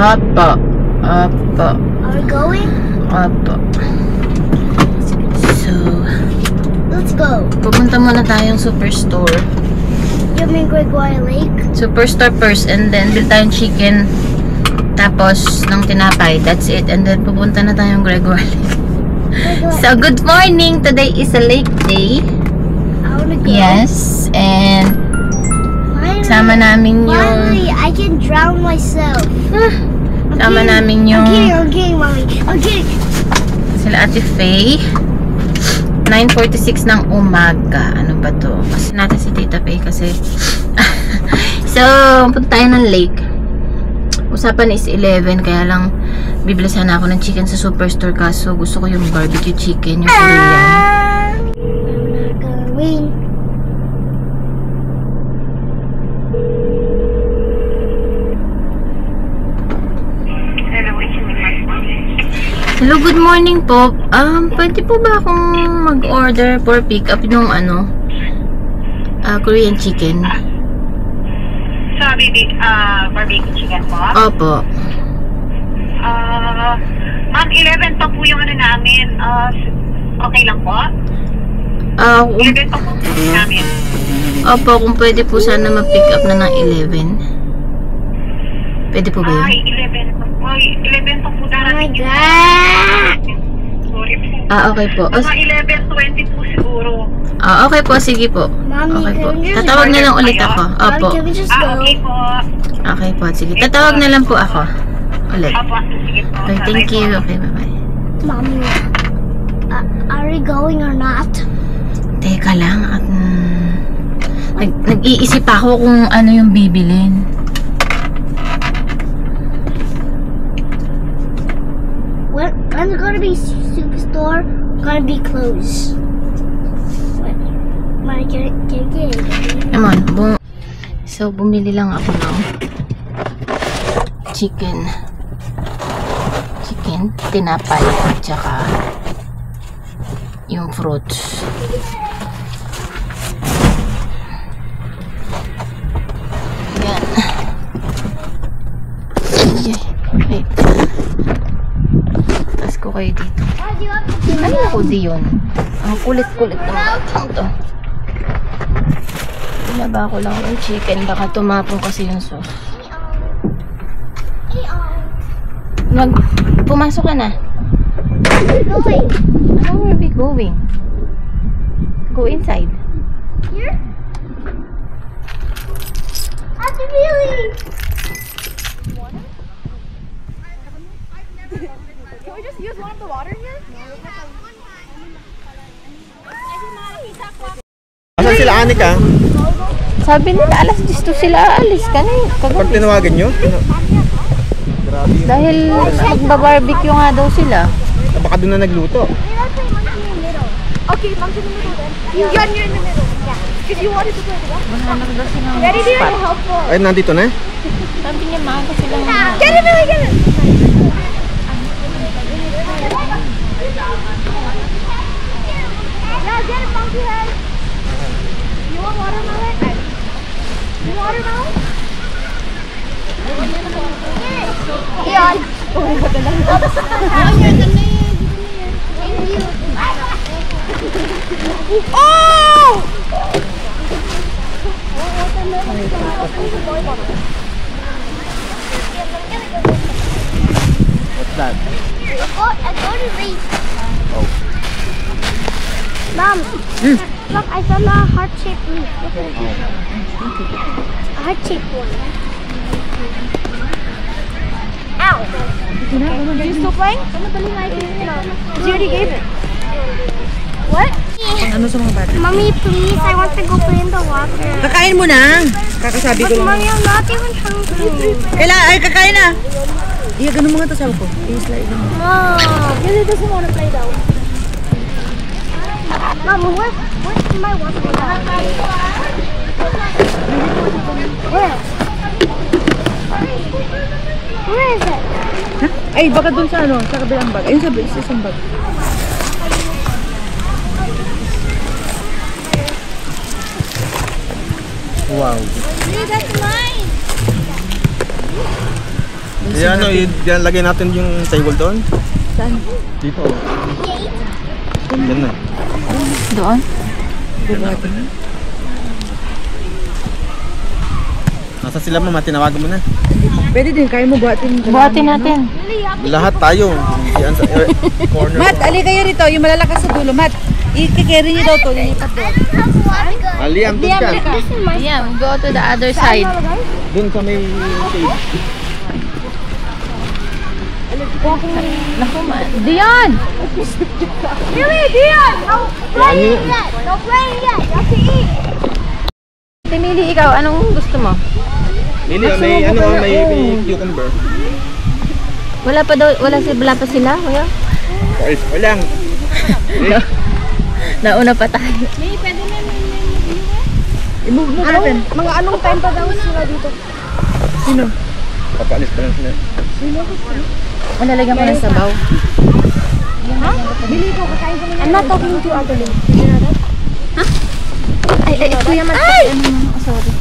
Apa. Apa. Are we going? Apa. So, let's go. pupunta muna tayong superstore. You mean Gregoire Lake? Superstore first and then bil tayong chicken. Tapos, nung tinapay. That's it. And then, pupunta na tayong Gregoire Lake. So, good morning. Today is a lake day. I wanna go. Yes. And, sama namin yung... Finally, I can drown myself. Sama namin yung... I'm kidding, Mommy. I'm kidding. Sila Ate Faye. 9:46 ng umaga. Ano ba to? Kasi natin si Tita Faye kasi... So, punta tayo ng lake. Usapan is 11. Kaya lang, bibili sana ako ng chicken sa superstore. Kaso, gusto ko yung barbecue chicken. Yung Korean. I'm not going. Hello, good morning po. Pwede po ba akong mag-order for pick-up yung Korean chicken? So, barbecue chicken po? Opo. Ma'am, 11 pa po yung ano namin. Okay lang po? 11 pa po namin. Opo, kung pwede po sana ma-pick up na ng 11. Pwede po ba yun? Ay, 11 pa po. 11 pa po Oh my darating yung... God! Sorry po. Okay po. Mga 11:20 po siguro. Okay po, sige po. Mommy, Okay po. can we just Tatawag na lang ulit ako. Opo. Mommy, can we just go? Okay po. Okay po, sige. Tatawag na lang po ako. Ulit. Opo, sige po. Okay, thank you. Okay, bye-bye. Mommy, are we going or not? Teka lang. At, nag-iisip ako kung ano yung bibilin. When's gonna be superstore? Gonna be closed. What? My get it. Come on. So, bumili lang ako ng chicken, tinapay, at saka yung fruits. Yan. Wait. Tas ko kayo dito. Ano ako diyon? Ang kulit-kulit naman ito. Pinaba ko lang yung chicken. Baka tumapon kasi yung sauce. Pumasok ka na. Going. How are we going? Go inside. Here? That's really. Can we just use one of the water here? Asan sila, Anika? Sabi nila alas 10 sila aalis ka na. Pag tinawagan nyo? Grabe yun. Dahil magba-barbecue nga daw sila. Baka doon na nagluto. Okay, mom's in the middle then. You're in the middle. Yeah. Because you wanted to play the water. Mahanap daw silang Ready to spot. help for. Ay, nandito na? Sabi niya maaga silang Get it, Billy, get it. Yeah, get it, monkey head. You want watermelon? You want watermelon? Iyan. Oh! What's that? I go to race. Oh. Mom, look, I found a heart-shaped leaf. Look at it. A heart-shaped one. Ow! Are you still playing? No. He already gave it. What? Ano sa mga bata? Mommy, please, I want to go play in the water. Kakain mo na. Kakasabi ko But lang. Mommy, I'm not even hungry. Ay, kakain na. Iya, ganun mga tasal ko. I-slide mo. Mom, Billy doesn't want to play though. Mom, where's my water bottle? Where? Where is it? Ay, baka dun sa ano, sa kabilang bag. Ayun sa isang bag. Wow. Hey, that's mine. Yan, yan, lagay natin yung table doon. Saan? Dito. Yan na. Doon? Bubuhatin. Nasa sila mama, tinawagan mo na. Pwede din, kaya mo buhatin. Buhatin natin. Lahat tayo. Yan sa corner. Mat, ali kayo rito. Yung malalakas sa dulo. Mat, i-carry niyo daw to. Lilipat doon. Liam, doon ka. Yeah, we go to the other side. Doon sa may shade. Naku, Dion! Really, Dion! No playing yet! No playing yet! You have to eat! Timili, ikaw, anong gusto mo? Lili, may cucumber. Wala pa sila, kuya? Walang. Nauna pa tayo. I-move mo natin. Mga anong time pa daw sila dito? Sino? Papaalis pa lang sila. Malalagyan ko ng sabaw. Bili ko, kakain ko na. I'm not talking to Adeline. Ha? Ay, kuya, sorry.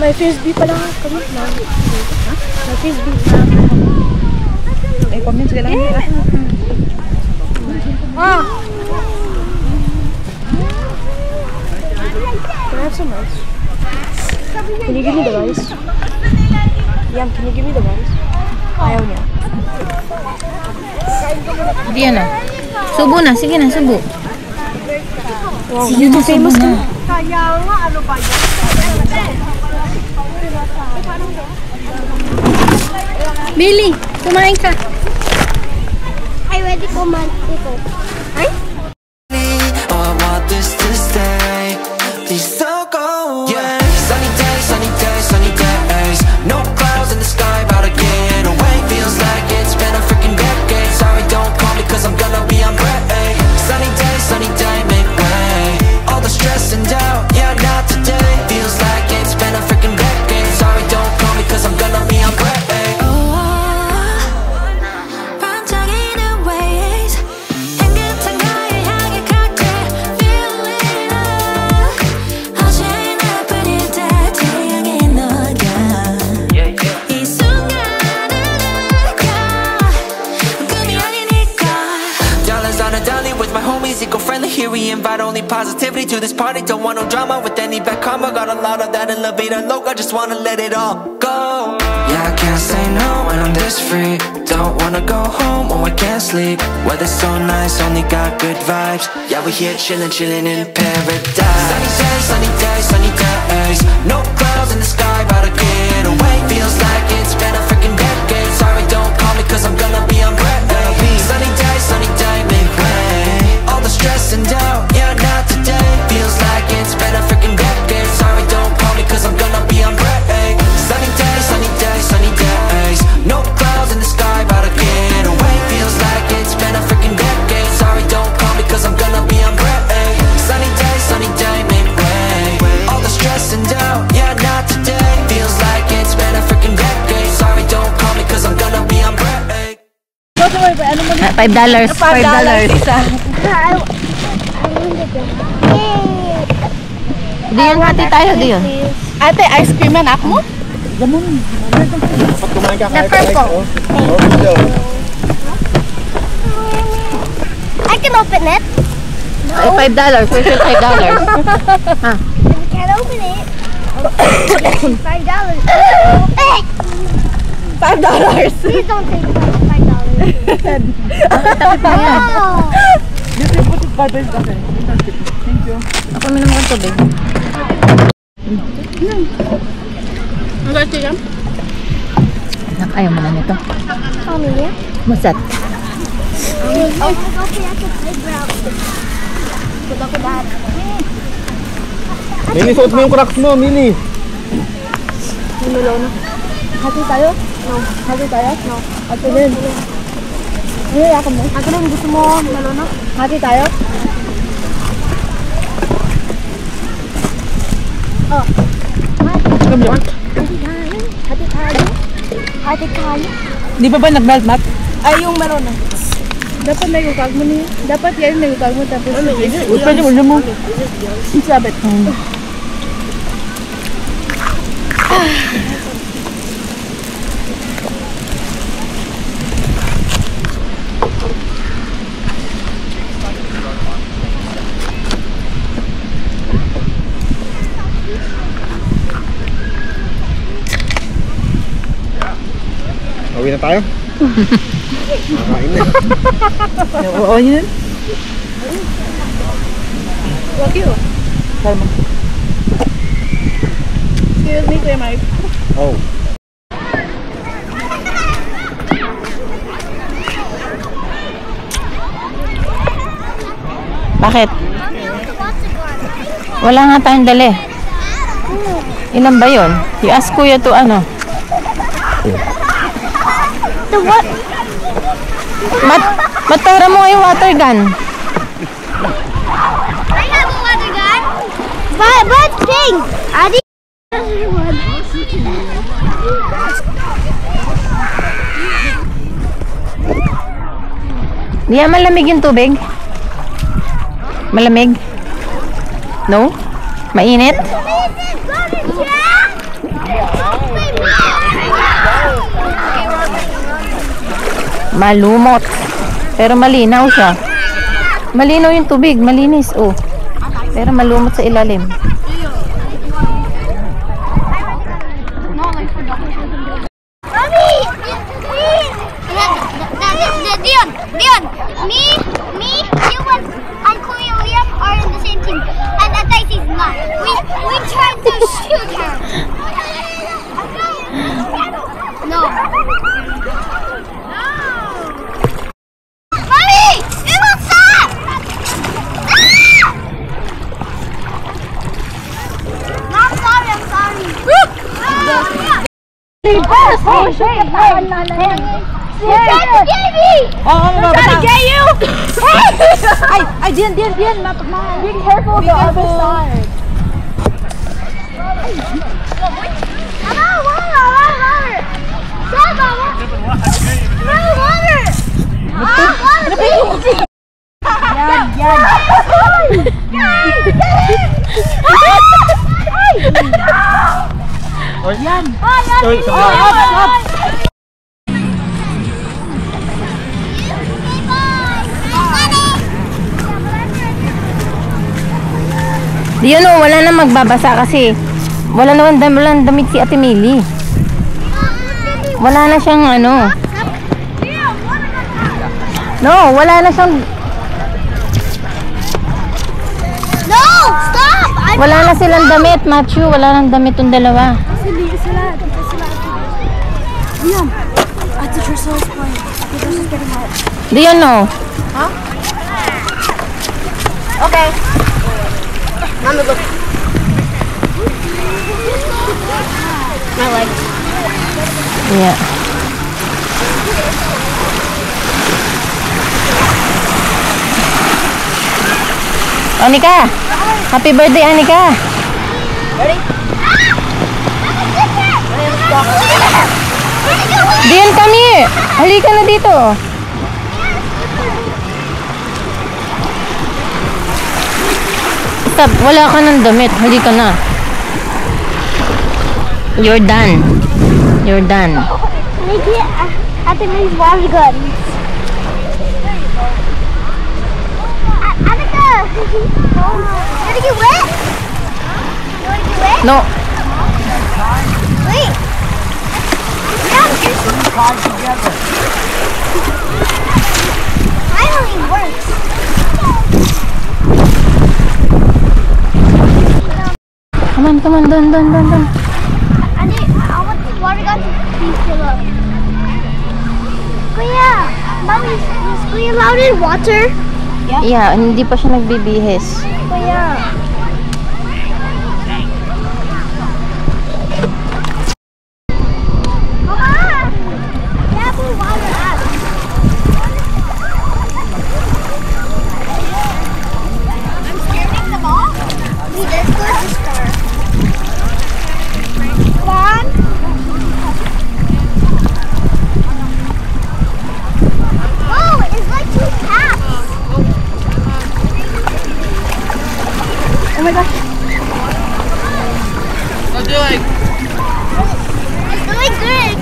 May frisbee pala kami. May frisbee. Ay, comments ka lang. Ah! Can I have some rice? Can you give me the rice? Yam, can you give me the rice? Ayaw niya. Diyan na. Subo na, sige na, subo. Wow, YouTube famous ka. Kaya nga, ano ba yan? Billy, kumain ka. Ay, ready ko man ito. Ay? Oh, I want this to stay. Please don't go away. Sunny days, sunny days, sunny days. No clouds in the sky, about to get away. Feels like it's been a freaking decade. Sorry, don't call me 'cause I'm gonna be on break. Sunny day, make way. All the stress and doubt, yeah, not today. Feels like it's been a freaking decade. Sorry, don't call me 'cause I'm gonna be on break. Eco-friendly, here we invite only positivity to this party. Don't want no drama with any bad karma. Got a lot of that elevator loca, just wanna let it all go. Yeah, I can't say no when I'm this free. Don't wanna go home, oh I can't sleep. Weather's so nice, only got good vibes. Yeah, we here chillin', chillin' in paradise. Sunny days, sunny days, sunny days. No clouds in the sky, about to get away. Feels like it's been a freaking decade. Sorry, don't call me 'cause I'm gonna be on break. Sunny day, make way. All the stress and doubt, yeah, not today. Feels like it's been a freaking decade. Sorry, don't call me 'cause I'm gonna be on break. Sunny days, sunny days, sunny days. No clouds in the sky, about to get away. Feels like it's been a freaking decade. Sorry, don't call me 'cause I'm gonna be on break. Sunny day, make way. All the stress and doubt, yeah, not today. Feels like it's been a freaking decade. Sorry, don't call me 'cause I'm gonna be on break. $5. $5. Diyan, hati tayo diyan. Ate, ice cream na ako mo? Dapat kumain ka, The purple. I can open it. Ay, $5. Where's your $5? Ha? You can't open it. $5. $5. Please don't take $5. Oh. Dito yung putit $5 kasi. Thank you. Ako minum ko tubig. Ang gato yan? Ayaw mo na nito. Amelia? Masat. Okay, I have to playground. Good luck with that. Mili, suot mo yung Crocs mo, Mili. Melona. Hati tayo? No. Hati tayo? No. Hati din. Ano yakap mo? Hati din, gusto mo melona? Hati tayo? Oh. Ano mo? Hati tayo? Hati tayo? Hati tayo? Di ba nag-melt mat? Ay, yung melona. Dapat na yung kag mo niya. Dapat yan na yung kag mo tapos. Pwede mo mo. Sabit. na tayo. Kakain na. Oo, yun. Wag yun. Kalma. Excuse me, Kuya Mike. Oh. Bakit? Wala nga tayong dali. Ilan ba yun? I-ask kuya to ano? The what? Matara mo nga yung water gun. I have a water gun. But thing. Adi. Di yan malamig yung tubig? Malamig? No? Mainit? Malumot. Pero malinaw siya. Malinaw yung tubig. Malinis. Oh. Pero malumot sa ilalim. Dion, me, you and Kuya Liam are in the same team, and Daisy's not. We tried to shoot her. No. Mommy, it won't stop. I'm sorry. You're trying to get me! I'm trying to get you! Ay, Dian, be careful the other side. Di yun o, wala na magbabasa kasi wala naman damit si Ate Millie. Wala na siyang ano. No, wala na siyang. No! Stop! Wala na silang damit, Matthew. Wala nang damit yung dalawa. Di yun o. Okay. Mama, look. My leg. Yeah. Anika! Happy birthday, Anika! Ready? Diyan kami! Halika na dito! Stop! Wala ka ng damit. Halika na. You're done. You're done. Maybe I think these water guns. Annika! You wanna get wet? You wanna get wet? No. Wait. Finally it works. Come on, dun. I want this water gun to be fill up. Kuya, Mommy, is Kuya allowed in water? Yeah, hindi pa siya nagbibihis. Kuya. Mama! Yeah, put water up. I'm scaring them all? Wait, let's go to the store. Come on. Oh, it's like two taps. Oh my gosh. How's it doing? It's doing good.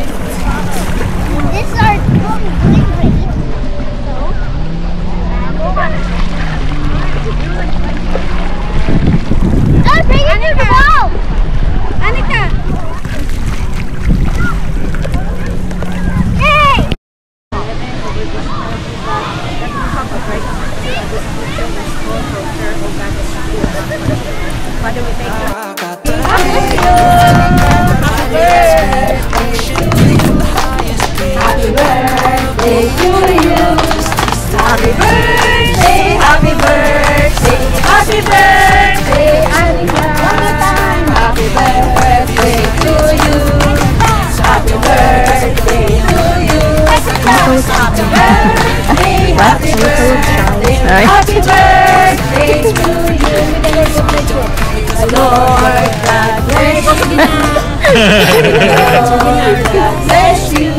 This is our doing great. Stop bringing me the ball. Annika. Yay! What do we take? Happy birthday to you. Happy birthday, happy birthday, happy birthday, Anika. Happy birthday to you. Happy birthday to you. Happy birthday, happy birthday, happy birthday to you. The Lord God bless you. Lord God bless you.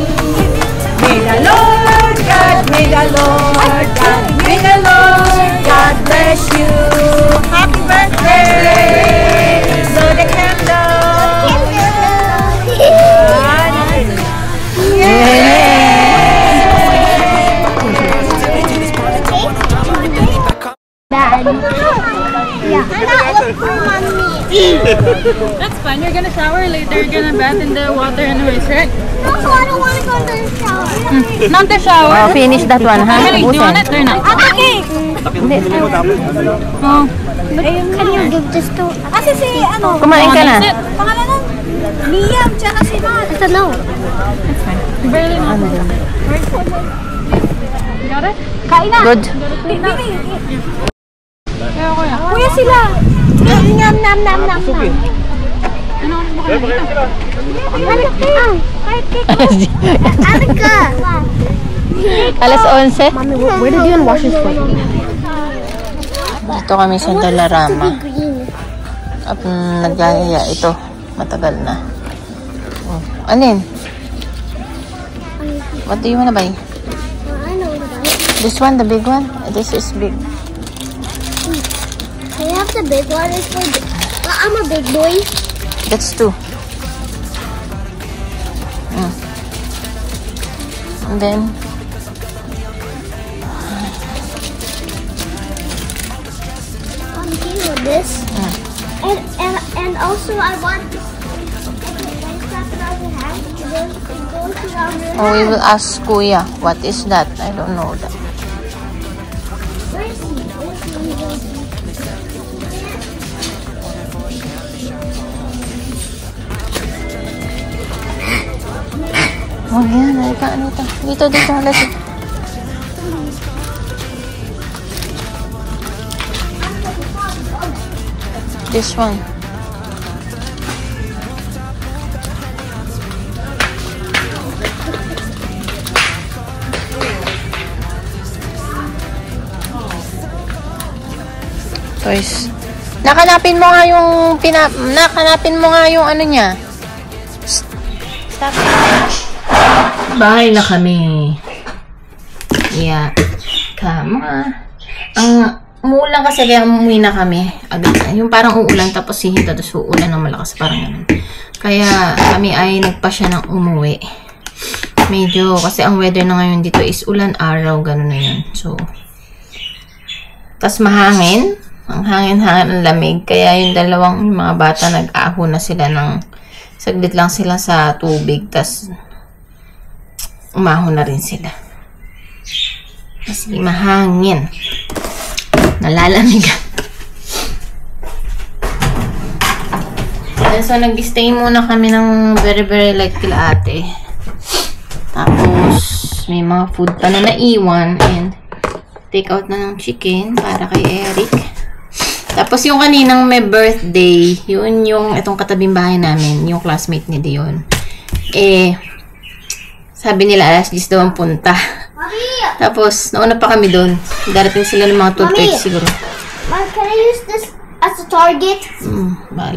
May the Lord God, may the Lord God, may the Lord God bless you. Happy birthday! Blow the candle. That's fine. You're gonna shower later. You're gonna bath in the water anyways, right? No, I don't want to go to the shower. Not the shower. Finish that one, ha? Do you want it or not? Okay. Oh. Can you give this to... Kasi si, ano? Kumain ka na. Pangalan nun? Liam, tsaka si Matt. Ito, no. You barely know. Got it? Kain na. Good. Kaya ko yan. Kuya sila. Nam, nam, nam, nam, nam. Ano mo ka na dito? Ano ka? Alas 11. Mommy, where did you wash his foot? Dito kami sa Dalarama. At nagaya ito. Matagal na. Oh. Ano yun? What do you wanna buy? I know about it. This one, the big one? This is big. Can you have the big one? It's for the... Well, I'm a big boy. That's 2. And then I'm okay with this. And also I want oh, we will ask Kuya. What is that? I don't know that. Oh, yan. Halika, Anita. Dito, dito. Halika. This one. Toys. Nakanapin mo nga yung nakanapin mo nga yung ano niya. Stop. Bahay na kami. Yeah. Come on. Ang umuulan kasi kaya umuwi na kami. Agad. Yung parang uulan tapos hihinta tapos uulan ng malakas. Parang ganun. Kaya kami ay nagpasya ng umuwi. Medyo kasi ang weather na ngayon dito is ulan araw. Ganun na yun. So, tapos mahangin. Ang hangin-hangin ang lamig. Kaya yung dalawang mga bata nag-aho na sila ng saglit lang sila sa tubig. Tapos umahon na rin sila. Kasi mahangin. Nalalamig. So, nag-stay muna kami ng very light kila ate. Tapos, may mga food pa na naiwan. And, take out na ng chicken para kay Eric. Tapos, yung kaninang may birthday, yun yung itong katabing bahay namin. Yung classmate ni Dion. Sabi nila, alas 10 daw ang punta. Tapos, nauna pa kami doon. Darating sila ng mga 12:30 siguro. Mom, can I use this as a target?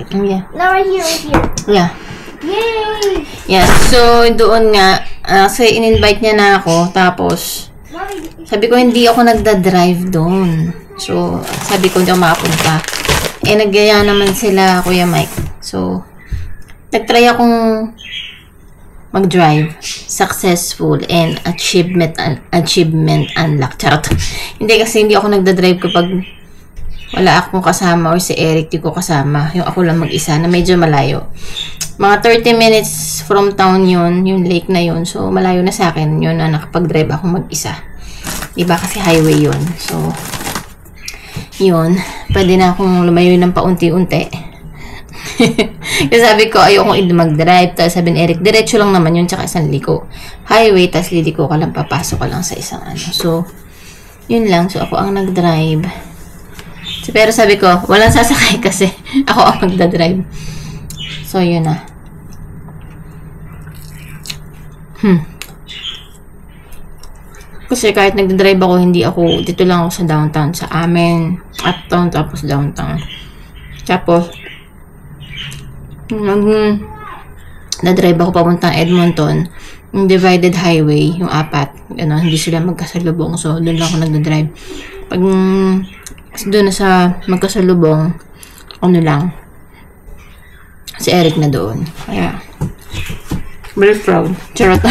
Yeah. No, right here, right here. Yeah. Yay! Yeah, so doon nga, kasi in-invite niya na ako. Tapos, sabi ko, hindi ako nagda-drive doon. So, sabi ko, hindi ako makapunta. Nagyaya naman sila, Kuya Mike. So, nagtry akong mag-drive. Successful and achievement unlocked. Charot. Hindi kasi hindi ako nagda-drive kapag wala akong kasama or si Eric di ko kasama. Yung ako lang mag-isa na medyo malayo. Mga 30 minutes from town yun, yung lake na yun. So, malayo na sa akin yun na nakapag-drive ako mag-isa. Diba kasi highway yun. So, yun. Pwede na akong lumayo ng paunti-unti. Kasi sabi ko, ayoko mag-drive. Tapos sabi ni Eric, diretso lang naman yun, tsaka isang liko. Highway, tapos liliko ka lang, papasok ka lang sa isang ano. So, yun lang. So, ako ang nag-drive. So, pero sabi ko, walang sasakay kasi ako ang magdadrive. So, yun na. Kasi kahit nagdadrive ako, hindi ako, dito lang ako sa downtown, sa amin, uptown, tapos downtown. Tapos, nag-drive ako papuntang Edmonton, yung divided highway, yung apat, ano, hindi sila magkasalubong, so doon lang ako nagdadrive. Pag doon na sa magkasalubong, ano lang, si Eric na doon. Kaya, very proud. Charot.